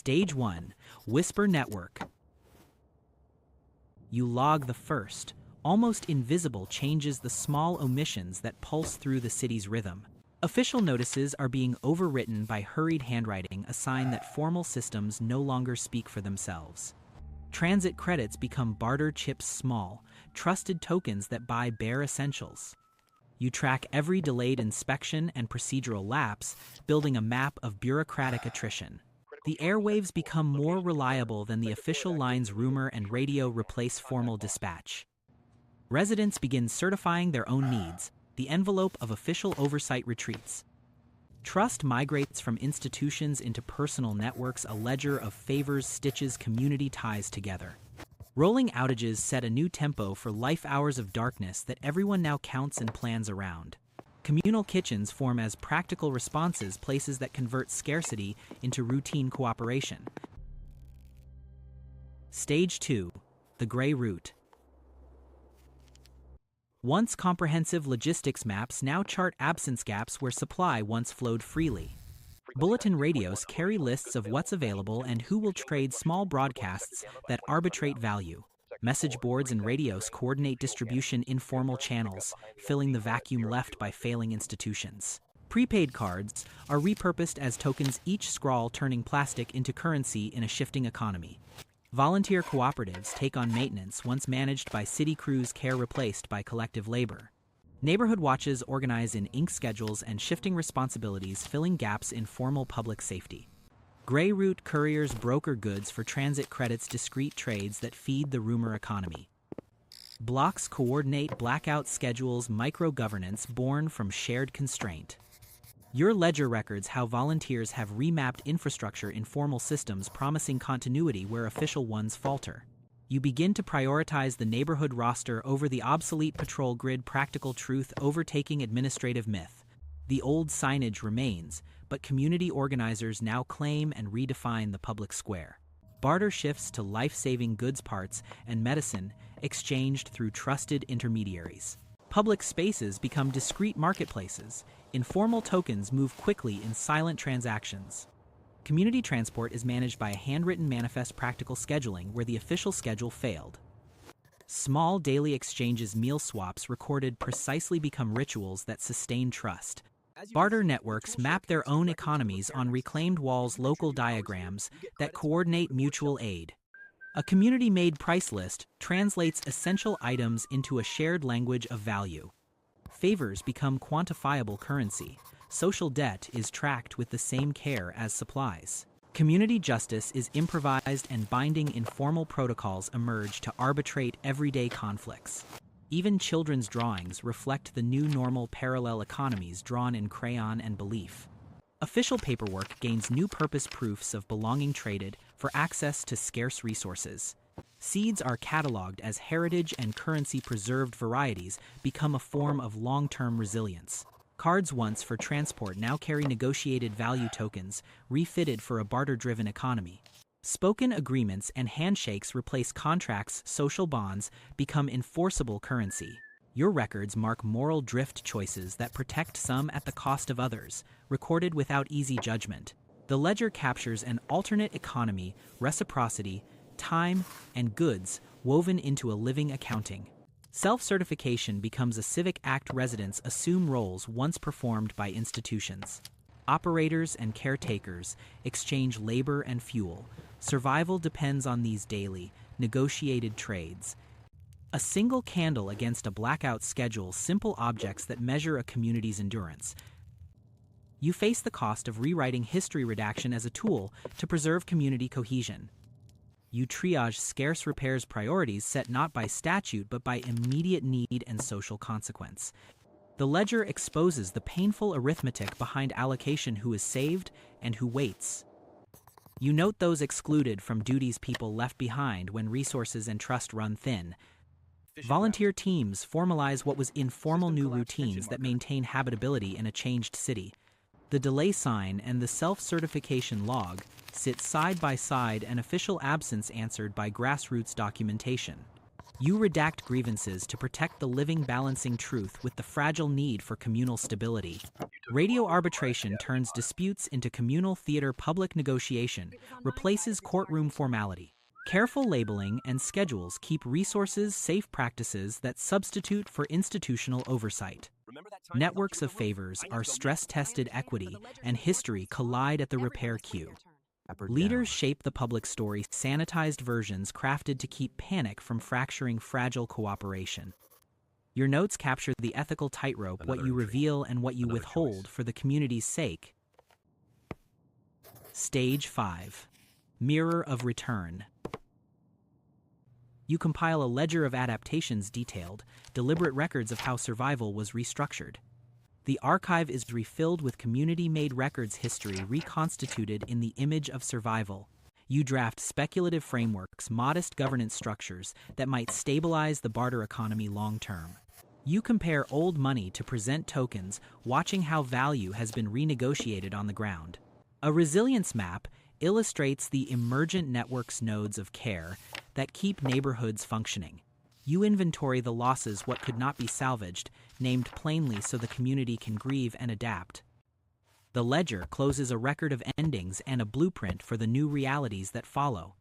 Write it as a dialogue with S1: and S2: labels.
S1: Stage 1. Whisper Network. You log the first, almost invisible changes, the small omissions that pulse through the city's rhythm. Official notices are being overwritten by hurried handwriting, a sign that formal systems no longer speak for themselves. Transit credits become barter chips, small, trusted tokens that buy bare essentials. You track every delayed inspection and procedural lapse, building a map of bureaucratic attrition. The airwaves become more reliable than the official lines. Rumor and radio replace formal dispatch. Residents begin certifying their own needs. The envelope of official oversight retreats. Trust migrates from institutions into personal networks. A ledger of favors stitches community ties together. Rolling outages set a new tempo for life, hours of darkness that everyone now counts and plans around. Communal kitchens form as practical responses, places that convert scarcity into routine cooperation. Stage 2. The Gray Route. Once comprehensive logistics maps now chart absence gaps where supply once flowed freely. Bulletin radios carry lists of what's available and who will trade, small broadcasts that arbitrate value. Message boards and radios coordinate distribution, informal channels, filling the vacuum left by failing institutions. Prepaid cards are repurposed as tokens, each scrawl turning plastic into currency in a shifting economy. Volunteer cooperatives take on maintenance once managed by city crews, care replaced by collective labor. Neighborhood watches organize in ink schedules and shifting responsibilities, filling gaps in formal public safety. Gray Route couriers broker goods for transit credits, discrete trades that feed the rumor economy. Blocks coordinate blackout schedules, micro-governance born from shared constraint. Your ledger records how volunteers have remapped infrastructure in formal systems, promising continuity where official ones falter. You begin to prioritize the neighborhood roster over the obsolete patrol grid, practical truth overtaking administrative myth. The old signage remains, but community organizers now claim and redefine the public square. Barter shifts to life-saving goods, parts, and medicine exchanged through trusted intermediaries. Public spaces become discrete marketplaces. Informal tokens move quickly in silent transactions. Community transport is managed by a handwritten manifest, practical scheduling where the official schedule failed. Small daily exchanges, meal swaps recorded precisely, become rituals that sustain trust. Barter networks map their own economies on reclaimed walls, local diagrams that coordinate mutual aid. A community-made price list translates essential items into a shared language of value. Favors become quantifiable currency. Social debt is tracked with the same care as supplies. Community justice is improvised and binding, informal protocols emerge to arbitrate everyday conflicts. Even children's drawings reflect the new normal, parallel economies drawn in crayon and belief. Official paperwork gains new purpose, proofs of belonging traded for access to scarce resources. Seeds are cataloged as heritage and currency, preserved varieties become a form of long-term resilience. Cards once for transport now carry negotiated value tokens, refitted for a barter-driven economy. Spoken agreements and handshakes replace contracts, social bonds become enforceable currency. Your records mark moral drift, choices that protect some at the cost of others, recorded without easy judgment. The ledger captures an alternate economy, reciprocity, time, and goods woven into a living accounting. Self-certification becomes a civic act. Residents assume roles once performed by institutions. Operators and caretakers exchange labor and fuel. Survival depends on these daily, negotiated trades. A single candle against a blackout schedule, simple objects that measure a community's endurance. You face the cost of rewriting history redaction as a tool to preserve community cohesion. You triage scarce repairs, priorities set not by statute but by immediate need and social consequence. The ledger exposes the painful arithmetic behind allocation, who is saved and who waits. You note those excluded from duties, people left behind when resources and trust run thin. Volunteer teams formalize what was informal, new routines that maintain habitability in a changed city. The delay sign and the self-certification log sit side by side, an official absence answered by grassroots documentation. You redact grievances to protect the living balancing truth with the fragile need for communal stability. Radio arbitration turns disputes into communal theater public negotiation, replaces courtroom formality. Careful labeling and schedules keep resources safe practices that substitute for institutional oversight. Networks of favors are stress-tested equity and history collide at the repair queue. Leaders shape the public story, sanitized versions crafted to keep panic from fracturing fragile cooperation. Your notes capture the ethical tightrope, what you reveal and what you withhold for the community's sake. Stage 5. Mirror of Return. You compile a ledger of adaptations detailed, deliberate records of how survival was restructured. The archive is refilled with community-made records history reconstituted in the image of survival. You draft speculative frameworks, modest governance structures that might stabilize the barter economy long-term. You compare old money to present tokens, watching how value has been renegotiated on the ground. A resilience map illustrates the emergent network's nodes of care that keep neighborhoods functioning. You inventory the losses, what could not be salvaged, named plainly so the community can grieve and adapt. The ledger closes a record of endings and a blueprint for the new realities that follow.